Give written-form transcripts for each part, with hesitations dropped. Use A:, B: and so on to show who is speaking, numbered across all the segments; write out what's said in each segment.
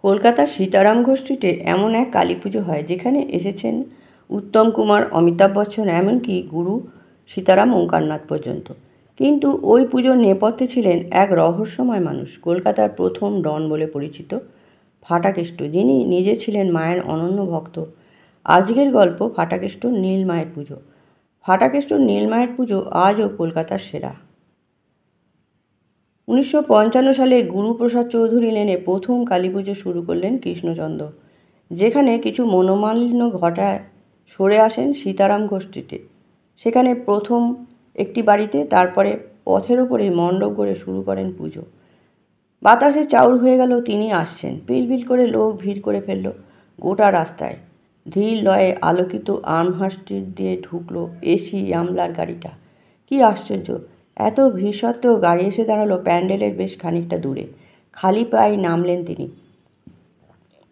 A: কলকাতার সীতারাম ঘোষ স্ট্রিটে এমন এক কালী পুজো হয় যেখানে এসেছেন উত্তম কুমার, অমিতাভ বচ্চন, এমনকি গুরু সীতারাম ওঙ্কারনাথ পর্যন্ত। কিন্তু ওই পুজোর নেপথ্যে ছিলেন এক রহস্যময় মানুষ, কলকাতার প্রথম ডন বলে পরিচিত ফাটাকেষ্ট, যিনি নিজে ছিলেন মায়ের অনন্য ভক্ত। আজকের গল্প ফাটাকেষ্টর নীলমায়ের পুজো। ফাটাকেষ্টর নীলমায়ের পুজো আজও কলকাতার সেরা। 1955 সালে গুরুপ্রসাদ চৌধুরী লেনে প্রথম কালীপুজো শুরু করলেন কৃষ্ণচন্দ্র। যেখানে কিছু মনোমালিন্য ঘটায় সরে আসেন সীতারাম ঘোষ স্ট্রিটে। সেখানে প্রথম একটি বাড়িতে, তারপরে পথের ওপরে মণ্ডপ গড়ে শুরু করেন পুজো। বাতাসে চাউর হয়ে গেল তিনি আসছেন। পিলপিল করে লোক ভিড় করে ফেলল গোটা রাস্তায়। ধীর লয়ে আলোকিত আর্মহার্স্ট স্ট্রিট দিয়ে ঢুকলো এসি আমলার গাড়িটা। কি আশ্চর্য, এত ভিড় সত্ত্বেও গাড়ি এসে দাঁড়ালো প্যান্ডেলের বেশ খানিকটা দূরে। খালি পায়ে নামলেন তিনি।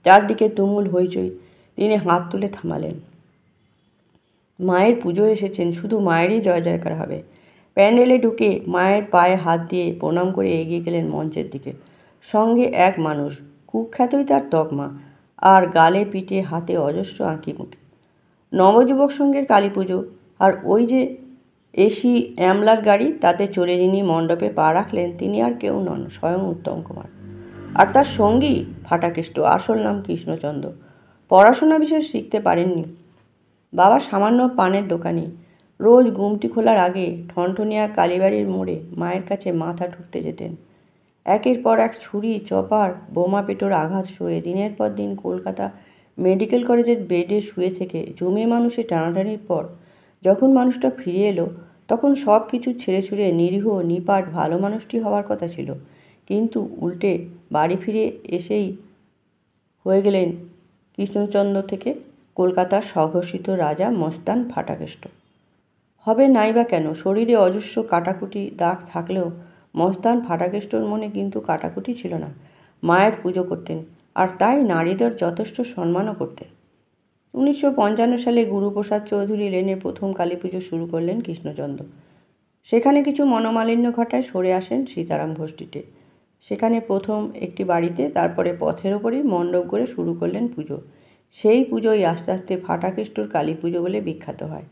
A: চারদিকে তুমুল হইচই। তিনি হাত তুলে থামালেন। মায়ের পুজো এসেছেন, শুধু মায়েরই জয় জয়কার হবে। প্যান্ডেলে ঢুকে মায়ের পায়ে হাত দিয়ে প্রণাম করে এগিয়ে গেলেন মঞ্চের দিকে। সঙ্গে এক মানুষ, কুখ্যাতই তার তকমা, আর গালে পিঠে হাতে অজস্র আঁকিবুঁকি। নবযুবক সঙ্গের কালী পুজো। আর ওই যে এসি অ্যামলার গাড়ি, তাতে চড়ে যিনি মণ্ডপে পা রাখলেন তিনি আর কেউ নন, স্বয়ং উত্তম কুমার। আর তার সঙ্গী ফাটাকেষ্ট, আসল নাম কৃষ্ণচন্দ্র। পড়াশোনা বিশেষ শিখতে পারেননি। বাবা সামান্য পানের দোকানি। রোজ গুমটি খোলার আগে ঠনঠনিয়া কালীবাড়ির মোড়ে মায়ের কাছে মাথা ঠুকতে যেতেন। একের পর এক ছুরি, চপার, বোমা পেটোর আঘাত সয়ে দিনের পর দিন কলকাতা মেডিকেল কলেজের বেডে শুয়ে থেকে জমে মানুষের টানাটানির পর যখন মানুষটা ফিরে এলো, তখন সব কিছু ছেড়ে ছুড়ে নিরীহ নিপাট ভালো মানুষটি হওয়ার কথা ছিল। কিন্তু উল্টে বাড়ি ফিরে এসেই হয়ে গেলেন কৃষ্ণচন্দ্র থেকে কলকাতার স্বঘোষিত রাজা মস্তান ফাটাকেষ্ট। হবে নাই বা কেন, শরীরে অজস্র কাটাকুটি দাগ থাকলেও মস্তান ফাটাকেষ্টর মনে কিন্তু কাটাকুটি ছিল না। মায়ের পুজো করতেন, আর তাই নারীদের যথেষ্ট সম্মানও করতেন। 1955 সালে গুরুপ্রসাদ চৌধুরী লেনে প্রথম কালী পুজো শুরু করলেন কৃষ্ণচন্দ্র। সেখানে কিছু মনোমালিন্য ঘটায় সরে আসেন সীতারাম ঘোষ স্ট্রিটে। সেখানে প্রথম একটি বাড়িতে, তারপরে পথের ওপরেই মণ্ডপ গড়ে শুরু করলেন পুজো। সেই পুজোই আস্তে আস্তে ফাটাকেষ্টর কালী পুজো বলে বিখ্যাত হয়।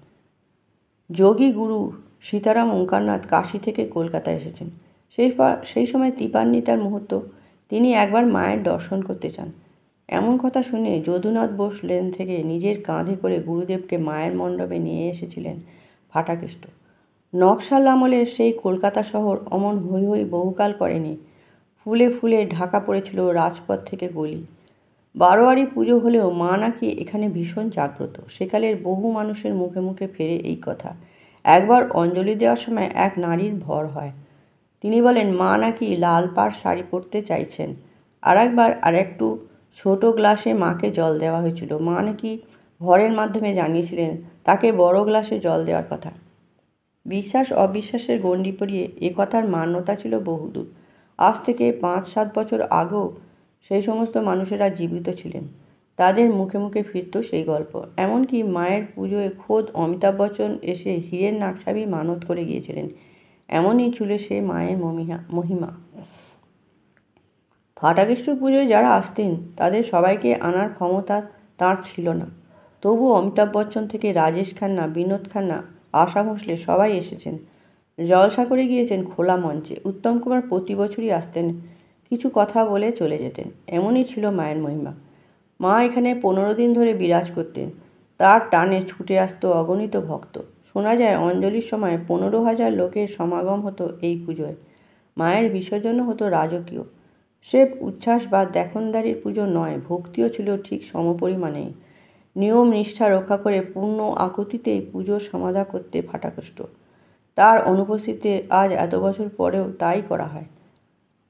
A: যোগী গুরু সীতারাম ওঙ্কারনাথ কাশী থেকে কলকাতায় এসেছেন। সেই সময় তিপান্বিতার মুহূর্ত। তিনি একবার মায়ের দর্শন করতে চান। এমন কথা শুনে যদুনাথ বোস লেন থেকে নিজের কাঁধে করে গুরুদেবকে মায়ের মণ্ডপে নিয়ে এসেছিলেন ফাটাকেষ্ট। নকশাল আমলের সেই কলকাতা শহর অমন হৈ হৈ বহুকাল করেনি। ফুলে ফুলে ঢাকা পড়েছিল রাজপথ থেকে গলি। বারোয়ারি পুজো হলেও মা নাকি এখানে ভীষণ জাগ্রত। সেকালের বহু মানুষের মুখে মুখে ফেরে এই কথা। একবার অঞ্জলি দেওয়ার সময় এক নারীর ভর হয়। তিনি বলেন মা নাকি লাল পাড় শাড়ি পরতে চাইছেন। একবার একটু ছোট গ্লাসে মাকে জল দেওয়া হয়েছিল। মা নাকি ভরের মাধ্যমে জানিয়েছিলেন তাকে বড় গ্লাসে জল দেওয়ার কথা। বিশ্বাস অবিশ্বাসের গণ্ডি পড়িয়ে এ কথার মান্যতা ছিল বহুদূর। আজ থেকে 5-7 বছর আগেও সেই সমস্ত মানুষেরা জীবিত ছিলেন। তাদের মুখে মুখে ফিরত সেই গল্প। এমনকি মায়ের পুজোয় খোদ অমিতাভ বচ্চন এসে হীরের নাকছাবি মানত করে গিয়েছিলেন। এমনই ছিল সে মায়ের মহিমা। ফাটাকেষ্টর পুজোয় যারা আসতেন তাদের সবাইকে আনার ক্ষমতা তাঁর ছিল না। তবুও অমিতাভ বচ্চন থেকে রাজেশ খান্না, বিনোদ খান্না, আশা ভোঁসলে সবাই এসেছেন। জলসা করে গিয়েছেন খোলা মঞ্চে। উত্তম কুমার প্রতি বছরই আসতেন, কিছু কথা বলে চলে যেতেন। এমনই ছিল মায়ের মহিমা। মা এখানে 15 দিন ধরে বিরাজ করতেন। তার টানে ছুটে আসতো অগণিত ভক্ত। শোনা যায় অঞ্জলির সময় 15,000 লোকের সমাগম হতো এই পুজোয়। মায়ের বিসর্জনও হতো রাজকীয়। স্রেফ উচ্ছ্বাস বা দেখনদারির পুজো নয়, ভক্তিও ছিল ঠিক সমপরিমাণেই। নিয়ম নিষ্ঠা রক্ষা করে পূর্ণ আকুতিতেই পুজোর সমাধা করতে ফাটাকেষ্ট। তার অনুপস্থিতিতে আজ এত বছর পরেও তাই করা হয়।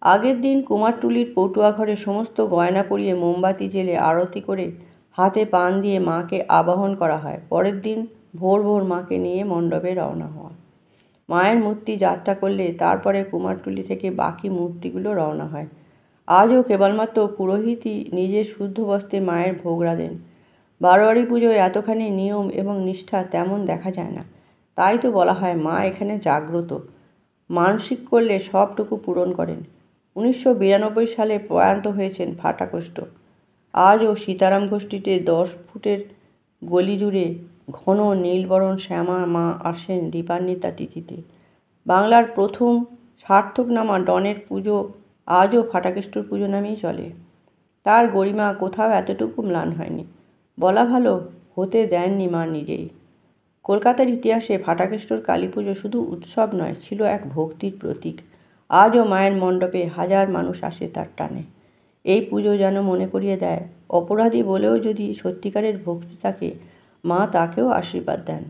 A: আগের দিন কুমারটুলির পটুয়া ঘরে সমস্ত গয়না পরিয়ে মোমবাতি জেলে আরতি করে হাতে পান দিয়ে মাকে আবাহন করা হয়। পরের দিন ভোর ভোর মাকে নিয়ে মণ্ডপে রওনা হওয়া। মায়ের মূর্তি যাত্রা করলে তারপরে কুমারটুলি থেকে বাকি মূর্তিগুলো রওনা হয়। আজও কেবলমাত্র পুরোহিতই নিজের শুদ্ধ বস্ত্রে মায়ের ভোগ রাঁধেন। বারোয়ারি পুজোয় এতখানি নিয়ম এবং নিষ্ঠা তেমন দেখা যায় না। তাই তো বলা হয় মা এখানে জাগ্রত। মানসিক করলে সবটুকু পূরণ করেন। 1992 সালে প্রয়াত হয়েছেন ফাটাকষ্ট। আজও সীতারাম গোষ্ঠীতে 10 ফুটের গলি জুড়ে ঘন নীলবরণ শ্যামা মা আসেন দীপান্বিতা তিথিতে। বাংলার প্রথম সার্থকনামা ডনের পুজো আজও ফাটাকেষ্টর পুজো নামেই চলে। তার গরিমা কোথাও এতটুকু ম্লান হয়নি, বলা ভালো হতে দেননি মা নিজেই। কলকাতার ইতিহাসে ফাটাকেষ্টর কালী পুজো শুধু উৎসব নয়, ছিল এক ভক্তির প্রতীক। আজও মায়ের মণ্ডপে হাজার মানুষ আসে তার টানে। এই পুজো যেন মনে করিয়ে দেয়, অপরাধী বলেও যদি সত্যিকারের ভক্তি থাকে, মা তাকেও আশীর্বাদ দেন।